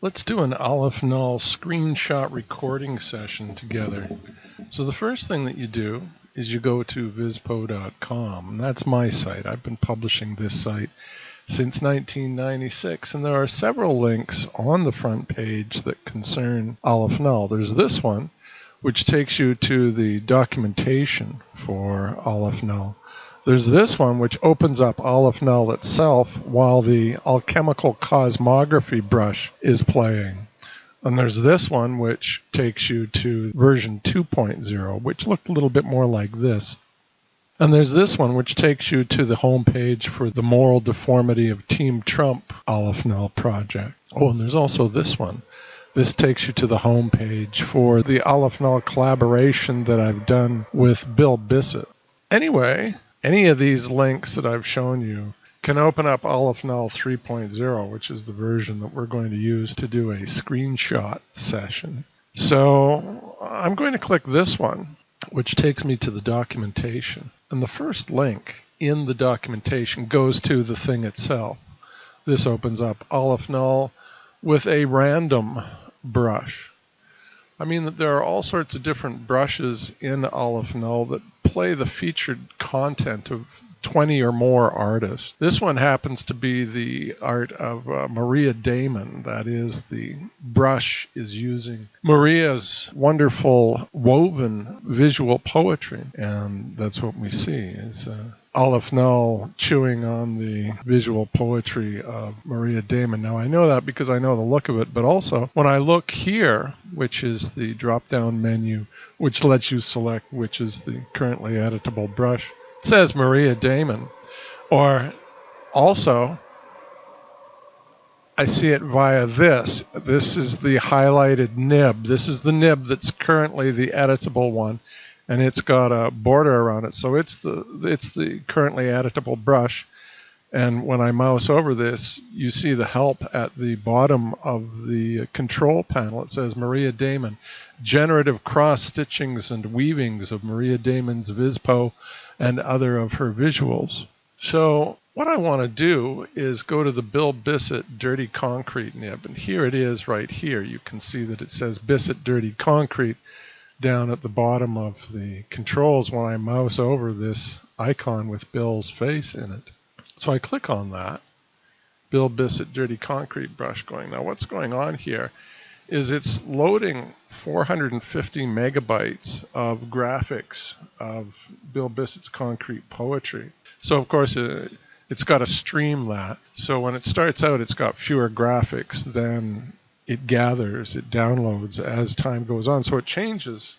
Let's do an Aleph Null screenshot recording session together. So the first thing that you do is you go to vispo.com. That's my site. I've been publishing this site since 1996, and there are several links on the front page that concern Aleph Null. There's this one, which takes you to the documentation for Aleph Null. There's this one, which opens up Aleph Null itself while the alchemical cosmography brush is playing. And there's this one, which takes you to version 2.0, which looked a little bit more like this. And there's this one, which takes you to the home page for the Moral Deformity of Team Trump Aleph Null project. Oh, and there's also this one. This takes you to the home page for the Aleph Null collaboration that I've done with Bill Bissett. Anyway, any of these links that I've shown you can open up Aleph Null 3.0, which is the version that we're going to use to do a screenshot session. So I'm going to click this one, which takes me to the documentation. And the first link in the documentation goes to the thing itself. This opens up Aleph Null with a random brush. I mean that there are all sorts of different brushes in Aleph Null that play the featured content of 20 or more artists. This one happens to be the art of Maria Damon. That is, the brush is using Maria's wonderful woven visual poetry, and that's what we see is Aleph Null chewing on the visual poetry of Maria Damon. Now I know that because I know the look of it, but also when I look here, which is the drop-down menu, which lets you select which is the currently editable brush, it says Maria Damon. Or also, I see it via this. This is the highlighted nib. This is the nib that's currently the editable one, and it's got a border around it. So it's the currently editable brush. And when I mouse over this, you see the help at the bottom of the control panel. It says Maria Damon, generative cross-stitchings and weavings of Maria Damon's Vispo and other of her visuals. So what I want to do is go to the Bill Bissett Dirty Concrete nib. And here it is right here. You can see that it says Bissett Dirty Concrete down at the bottom of the controls when I mouse over this icon with Bill's face in it. So I click on that, Bill Bissett Dirty Concrete brush going. Now what's going on here is it's loading 450 megabytes of graphics of Bill Bissett's concrete poetry. So of course it's got to stream that. So when it starts out, it's got fewer graphics than it gathers, it downloads as time goes on. So it changes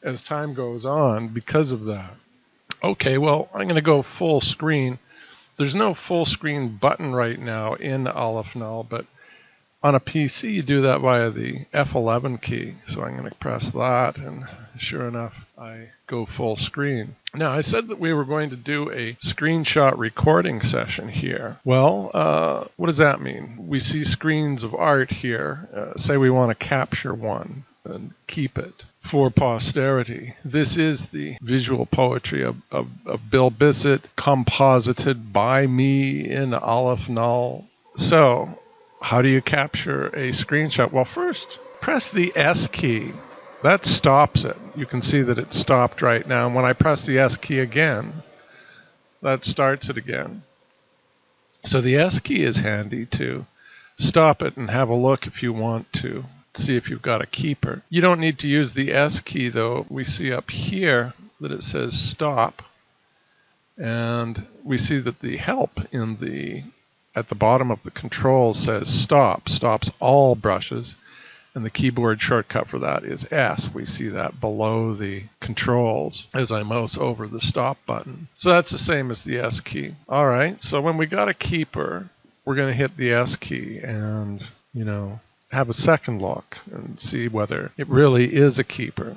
as time goes on because of that. Okay, well, I'm going to go full screen. There's no full screen button right now in Aleph Null, but on a PC you do that via the F11 key. So I'm going to press that, and sure enough, I go full screen. Now, I said that we were going to do a screenshot recording session here. Well, what does that mean? We see screens of art here. Say we want to capture one and keep it for posterity. This is the visual poetry of Bill Bissett, composited by me in Aleph Null. So, how do you capture a screenshot? Well, first, press the S key. That stops it. You can see that it stopped right now. And when I press the S key again, that starts it again. So the S key is handy to stop it and have a look if you want to see if you've got a keeper. You don't need to use the S key, though. We see up here that it says stop, and we see that the help at the bottom of the controls says stop, stops all brushes, and the keyboard shortcut for that is S. We see that below the controls as I mouse over the stop button. So that's the same as the S key. All right, so when we got a keeper, we're going to hit the S key and, have a second look and see whether it really is a keeper.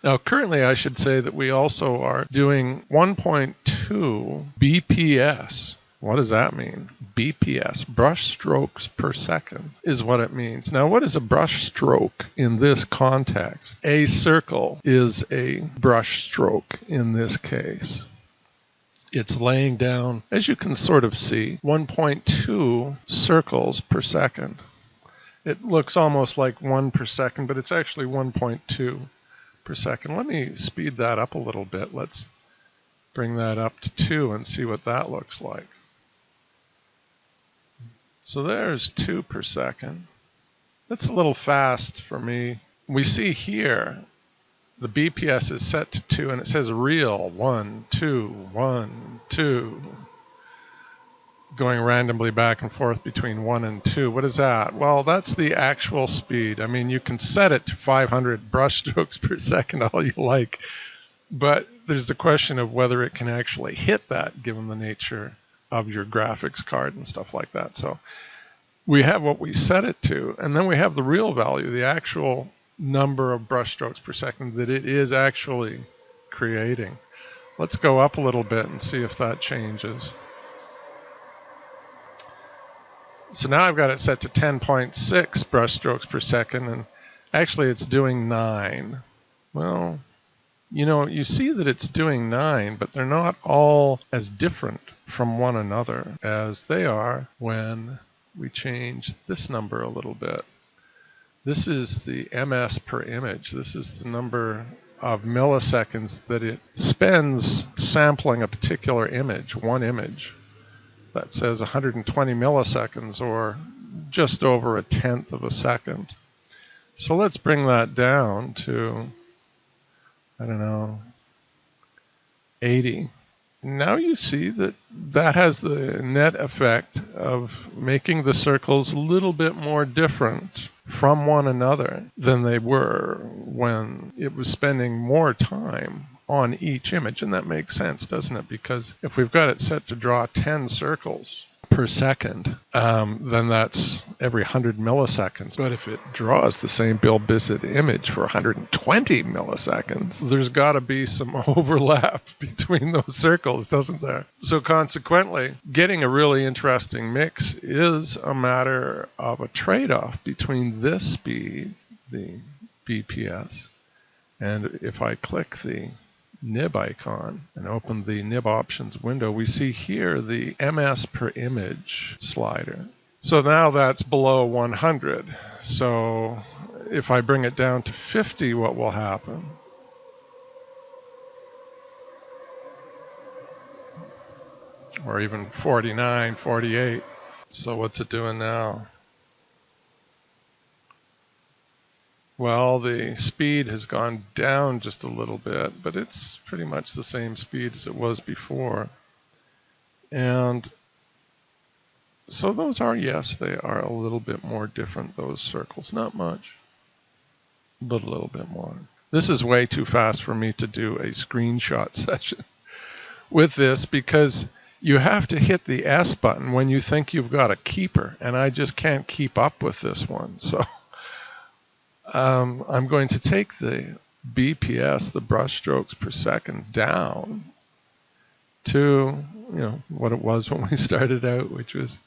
Now, currently, I should say that we also are doing 1.2 BPS. What does that mean? BPS, brush strokes per second, is what it means. Now, what is a brush stroke in this context? A circle is a brush stroke in this case. It's laying down, as you can sort of see, 1.2 circles per second. It looks almost like 1 per second, but it's actually 1.2 per second. Let me speed that up a little bit. Let's bring that up to 2 and see what that looks like. So there's 2 per second. That's a little fast for me. We see here the BPS is set to 2 and it says real 1, 2, 1, 2. Going randomly back and forth between 1 and 2. What is that? Well, that's the actual speed. I mean, you can set it to 500 brushstrokes per second all you like, but there's the question of whether it can actually hit that given the nature of your graphics card and stuff like that. So we have what we set it to, and then we have the real value, the actual number of brushstrokes per second that it is actually creating. Let's go up a little bit and see if that changes. So now I've got it set to 10.6 brushstrokes per second, and actually it's doing 9. Well, you know, you see that it's doing 9, but they're not all as different from one another as they are when we change this number a little bit. This is the ms per image. This is the number of milliseconds that it spends sampling a particular image, one image. That says 120 milliseconds, or just over a tenth of a second. So let's bring that down to, I don't know, 80. Now you see that that has the net effect of making the circles a little bit more different from one another than they were when it was spending more time on each image. And that makes sense, doesn't it? Because if we've got it set to draw 10 circles per second, then that's every 100 milliseconds. But if it draws the same Bill Bissett image for 120 milliseconds, there's got to be some overlap between those circles, doesn't there? So consequently, getting a really interesting mix is a matter of a trade-off between this speed, the BPS, and if I click the nib icon and open the nib options window, we see here the ms per image slider. So now that's below 100. So if I bring it down to 50, what will happen? Or even 49, 48. So what's it doing now? Well, the speed has gone down just a little bit, but it's pretty much the same speed as it was before. And so those are, yes, they are a little bit more different, those circles. Not much, but a little bit more. This is way too fast for me to do a screenshot session with this, because you have to hit the S button when you think you've got a keeper, and I just can't keep up with this one. So I'm going to take the BPS, the brush strokes per second, down to, you know, what it was when we started out, which was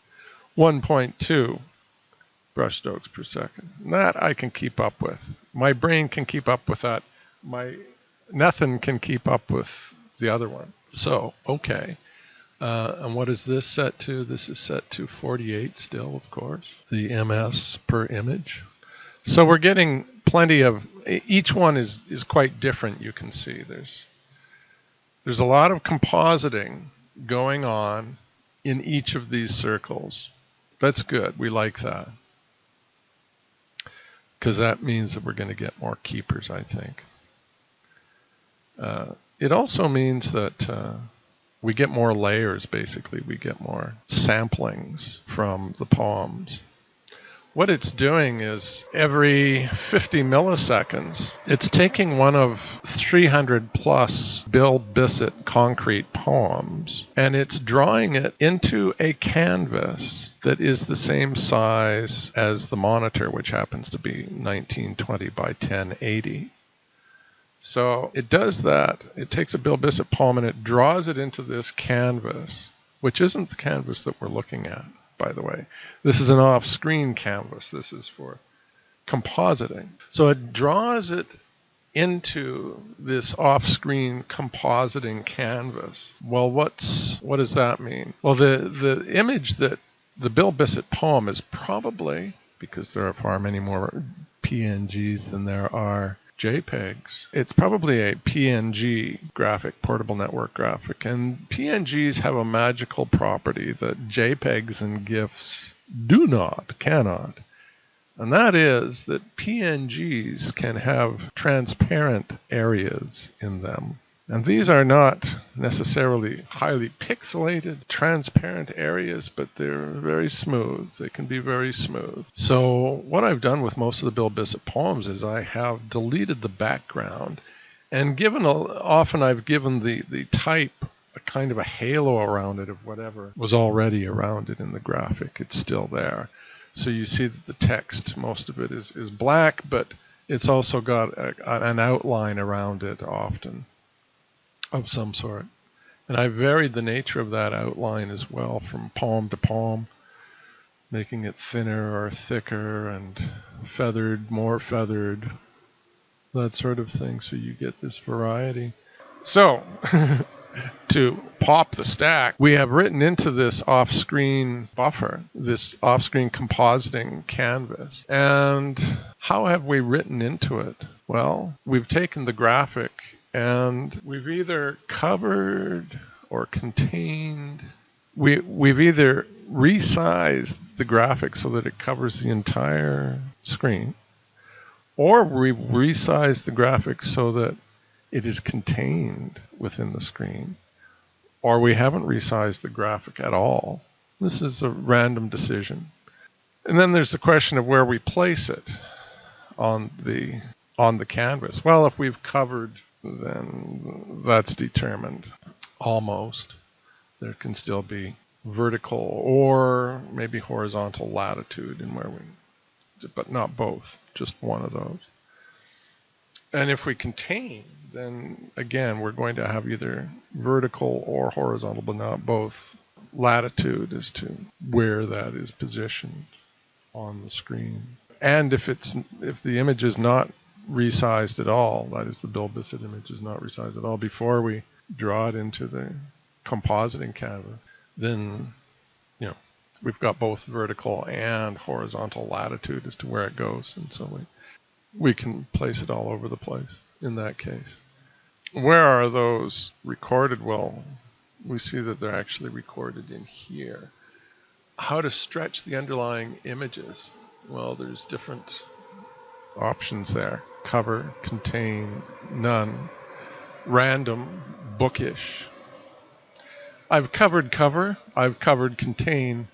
1.2 brush strokes per second. And that I can keep up with. My brain can keep up with that. Nothing can keep up with the other one. So, okay. And what is this set to? This is set to 48 still, of course. The MS per image. So we're getting plenty of, each one is quite different, you can see. There's a lot of compositing going on in each of these circles. That's good, we like that. Because that means that we're going to get more keepers, I think. It also means that we get more layers, basically. We get more samplings from the poems. What it's doing is every 50 milliseconds, it's taking one of 300 plus Bill Bissett concrete poems, and it's drawing it into a canvas that is the same size as the monitor, which happens to be 1920 by 1080. So it does that. It takes a Bill Bissett poem and it draws it into this canvas, which isn't the canvas that we're looking at, by the way. This is an off-screen canvas. This is for compositing. So it draws it into this off-screen compositing canvas. Well, what does that mean? Well, the image that the Bill Bissett poem is probably because there are far many more PNGs than there are JPEGs. It's probably a PNG graphic, portable network graphic, and PNGs have a magical property that JPEGs and GIFs cannot. And that is that PNGs can have transparent areas in them. And these are not necessarily highly pixelated, transparent areas, but they're very smooth. They can be very smooth. So what I've done with most of the Bill Bissett poems is I have deleted the background and often I've given the type a kind of a halo around it of whatever was already around it in the graphic. It's still there. So you see that the text, most of it is black, but it's also got an outline around it often of some sort. And I varied the nature of that outline as well from poem to poem, making it thinner or thicker and feathered, more feathered, that sort of thing, so you get this variety. So, to pop the stack, we have written into this off-screen buffer, this off-screen compositing canvas. And how have we written into it? Well, we've taken the graphic and we've either covered or contained, we've either resized the graphic so that it covers the entire screen, or we've resized the graphic so that it is contained within the screen, or we haven't resized the graphic at all. This is a random decision. And then there's the question of where we place it on the canvas. Well, if we've covered, then that's determined almost. There can still be vertical or maybe horizontal latitude in where but not both, just one of those. And if we contain, then again, we're going to have either vertical or horizontal, but not both, latitude as to where that is positioned on the screen. And if the image is not resized at all, that is, the Bill Bissett image is not resized at all before we draw it into the compositing canvas, then we've got both vertical and horizontal latitude as to where it goes, and so we can place it all over the place in that case. Where are those recorded? Well, we see that they're actually recorded in here. How to stretch the underlying images? Well, there's different options there. Cover, contain, none, random, bookish. I've covered cover, I've covered contain,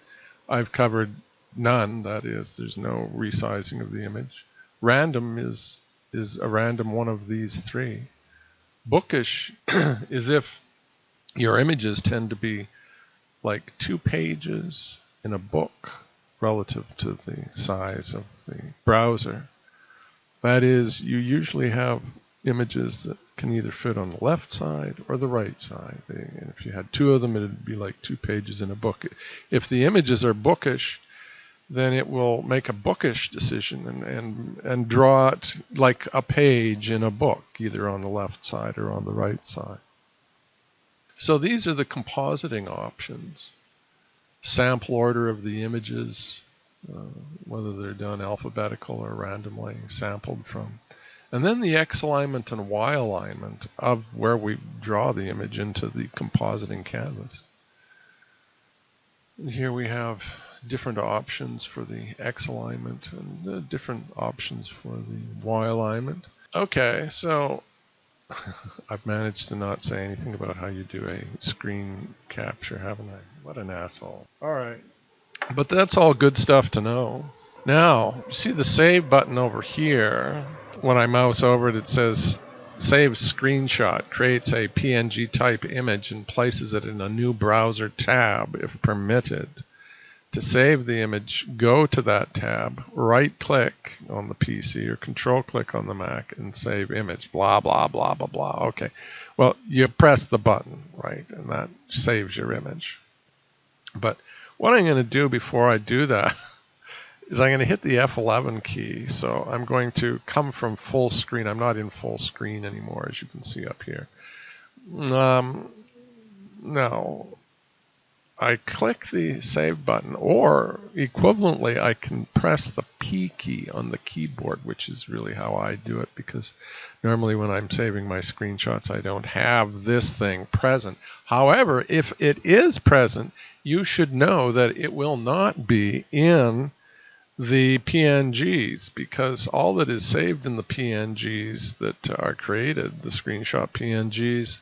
I've covered none, that is, there's no resizing of the image. Random is a random one of these three. Bookish is if your images tend to be like 2 pages in a book relative to the size of the browser. That is, you usually have images that can either fit on the left side or the right side. And if you had 2 of them, it would be like 2 pages in a book. If the images are bookish, then it will make a bookish decision and draw it like a page in a book, either on the left side or on the right side. So these are the compositing options. Sample order of the images, whether they're done alphabetical or randomly sampled from. And then the X alignment and Y alignment of where we draw the image into the compositing canvas. And here we have different options for the X alignment and different options for the Y alignment. Okay, so I've managed to not say anything about how you do a screen capture, haven't I? What an asshole. All right, but that's all good stuff to know. Now, you see the save button over here. When I mouse over it, it says save screenshot, creates a PNG type image and places it in a new browser tab if permitted. To save the image, go to that tab, right click on the PC or control click on the Mac and save image, blah, blah, blah, blah, blah. Okay, well, you press the button, right, and that saves your image. But what I'm going to do before I do that is I'm going to hit the F11 key. So I'm going to come from full screen. I'm not in full screen anymore, as you can see up here. No. I click the save button, or equivalently, I can press the P key on the keyboard, which is really how I do it, because normally when I'm saving my screenshots, I don't have this thing present. However, if it is present, you should know that it will not be in the PNGs, because all that is saved in the PNGs that are created, the screenshot PNGs,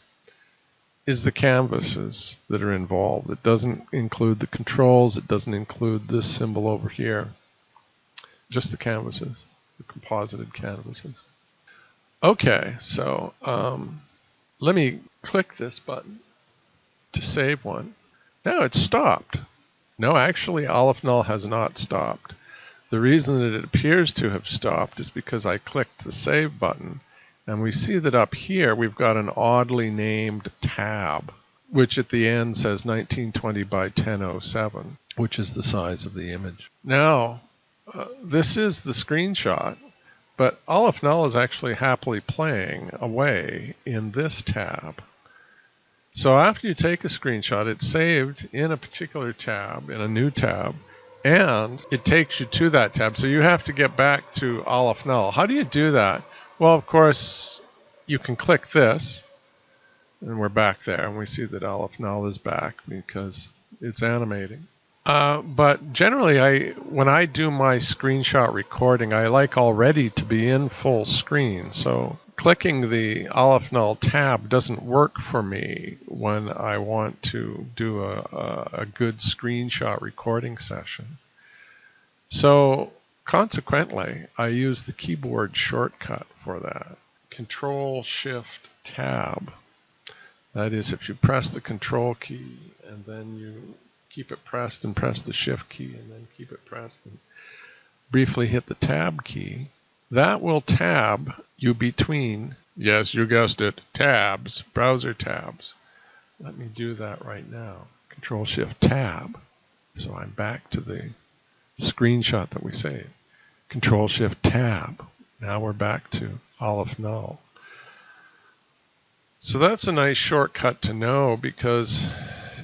is the canvases that are involved. It doesn't include the controls. It doesn't include this symbol over here. Just the canvases, the composited canvases. Okay, so let me click this button to save one. Now it's stopped. No, actually, Aleph Null has not stopped. The reason that it appears to have stopped is because I clicked the save button. And we see that up here we've got an oddly named tab, which at the end says 1920 by 1007, which is the size of the image. Now, this is the screenshot, but Aleph Null is actually happily playing away in this tab. So after you take a screenshot, it's saved in a particular tab, in a new tab, and it takes you to that tab. So you have to get back to Aleph Null. How do you do that? Well, of course, you can click this, and we're back there, and we see that Aleph Null is back because it's animating. But generally, when I do my screenshot recording, I like already to be in full screen. So clicking the Aleph Null tab doesn't work for me when I want to do a good screenshot recording session. So consequently, I use the keyboard shortcut for that. Control-Shift-Tab. That is, if you press the Control key and then you keep it pressed and press the Shift key and then keep it pressed and briefly hit the Tab key, that will tab you between, yes, you guessed it, tabs, browser tabs. Let me do that right now. Control-Shift-Tab. So I'm back to the screenshot that we saved. Control-Shift-Tab. Now we're back to Aleph Null. So that's a nice shortcut to know because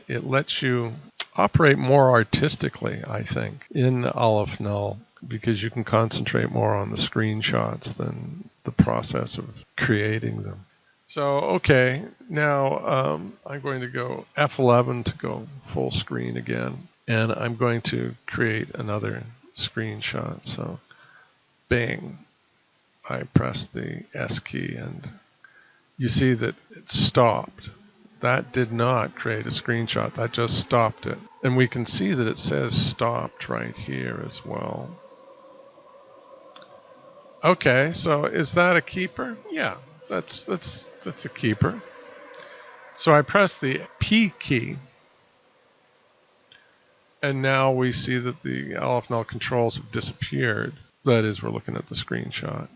it lets you operate more artistically, I think, in Aleph Null, because you can concentrate more on the screenshots than the process of creating them. So, okay, now I'm going to go F11 to go full screen again, and I'm going to create another screenshot. So, bing, I press the S key, and you see that it stopped. That did not create a screenshot, that just stopped it. And we can see that it says stopped right here as well. Okay, so is that a keeper? Yeah, that's a keeper. So I press the P key, and now we see that the Aleph Null controls have disappeared. That is, we're looking at the screenshot.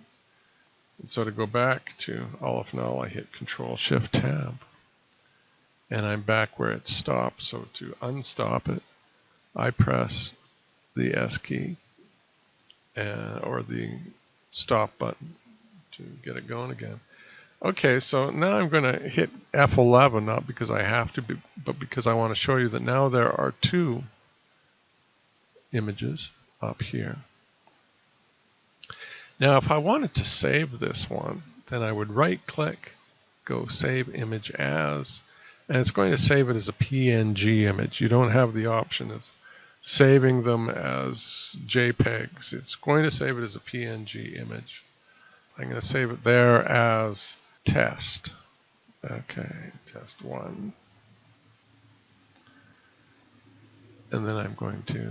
And so to go back to Aleph Null, I hit Control-Shift-Tab. And I'm back where it stopped. So to unstop it, I press the S key or the stop button to get it going again. Okay, so now I'm going to hit F11, not because I have to, but because I want to show you that now there are two images up here. Now, if I wanted to save this one, then I would right-click, go Save Image As, and it's going to save it as a PNG image. You don't have the option of saving them as JPEGs. It's going to save it as a PNG image. I'm going to save it there as test. Okay, test 1. And then I'm going to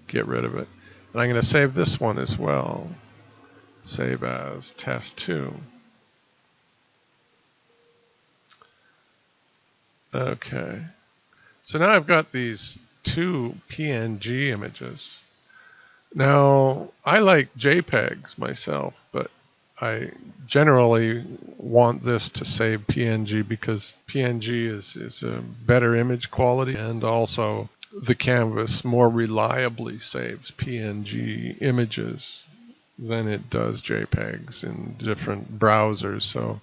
get rid of it. And I'm going to save this one as well. Save as test 2. Okay. So now I've got these two PNG images. Now, I like JPEGs myself, but I generally want this to save PNG because PNG is a better image quality, and also the canvas more reliably saves PNG images than it does JPEGs in different browsers. So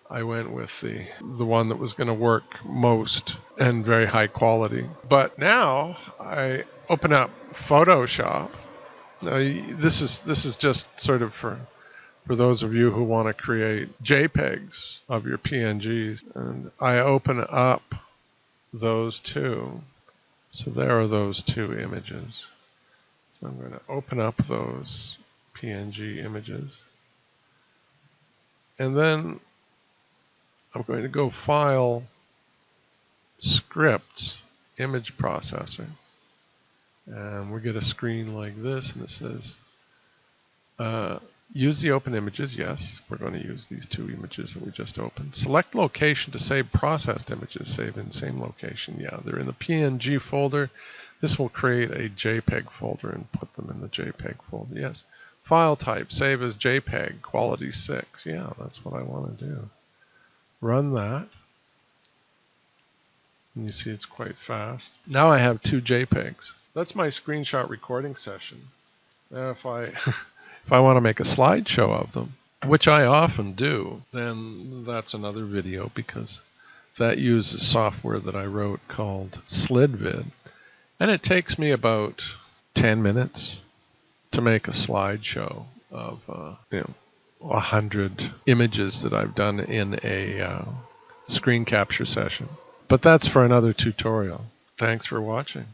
I went with the one that was going to work most and very high quality. But now I open up Photoshop. Now, this is just sort of for those of you who want to create JPEGs of your PNGs. And I open up those two. So there are those two images. So I'm going to open up those PNG images. And then I'm going to go File, Scripts, Image Processor. And we get a screen like this, and it says, use the open images. Yes, we're going to use these two images that we just opened. Select location to save processed images. Save in same location. Yeah, they're in the PNG folder. This will create a JPEG folder and put them in the JPEG folder. Yes. File type, save as JPEG, quality 6. Yeah, that's what I want to do. Run that. And you see it's quite fast. Now I have two JPEGs. That's my screenshot recording session. Now if I if I want to make a slideshow of them, which I often do, then that's another video, because that uses software that I wrote called SlidVid. And it takes me about 10 minutes to make a slideshow of 100 images that I've done in a screen capture session. But that's for another tutorial. Thanks for watching.